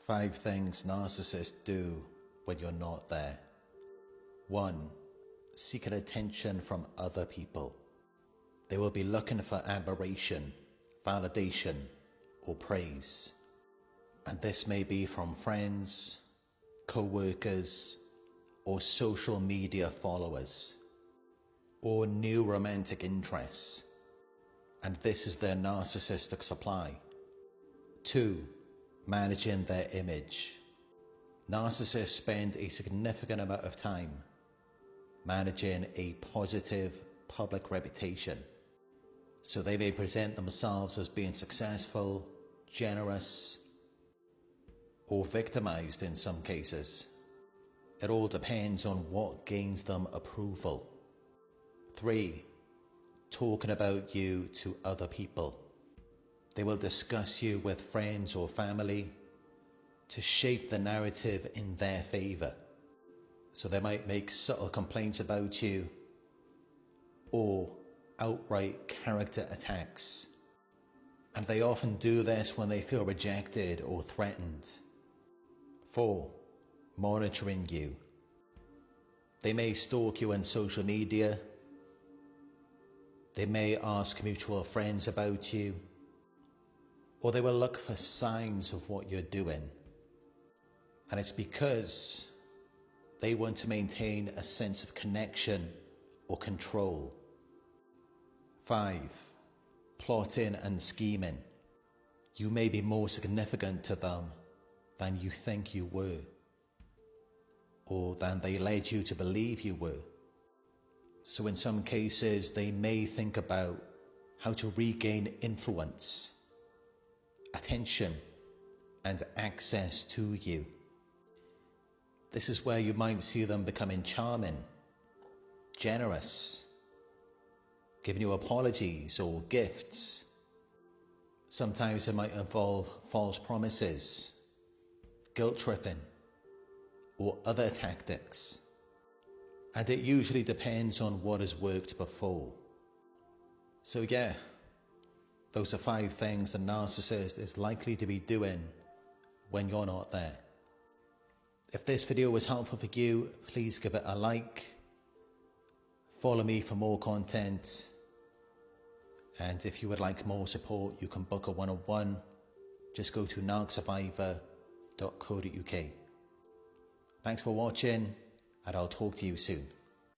5 things narcissists do when you're not there. 1. Seeking attention from other people. They will be looking for admiration, validation, or praise. And this may be from friends, co-workers, or social media followers, or new romantic interests. And this is their narcissistic supply. 2. Managing their image. Narcissists spend a significant amount of time managing a positive public reputation, so they may present themselves as being successful, generous, or victimized in some cases. It all depends on what gains them approval. 3. Talking about you to other people. They will discuss you with friends or family to shape the narrative in their favor. So they might make subtle complaints about you or outright character attacks. And they often do this when they feel rejected or threatened. 4. Monitoring you. They may stalk you on social media. They may ask mutual friends about you, or they will look for signs of what you're doing. And it's because they want to maintain a sense of connection or control. 5. Plotting and scheming. You may be more significant to them than you think you were, or than they led you to believe you were. So in some cases, they may think about how to regain influence, attention, and access to you. This is where you might see them becoming charming, generous, giving you apologies or gifts. Sometimes it might involve false promises, guilt-tripping, or other tactics. And it usually depends on what has worked before. So yeah, those are 5 things the narcissist is likely to be doing when you're not there. If this video was helpful for you, please give it a like. Follow me for more content. And if you would like more support, you can book a one-on-one. Just go to narcsurvivor.co.uk. Thanks for watching, and I'll talk to you soon.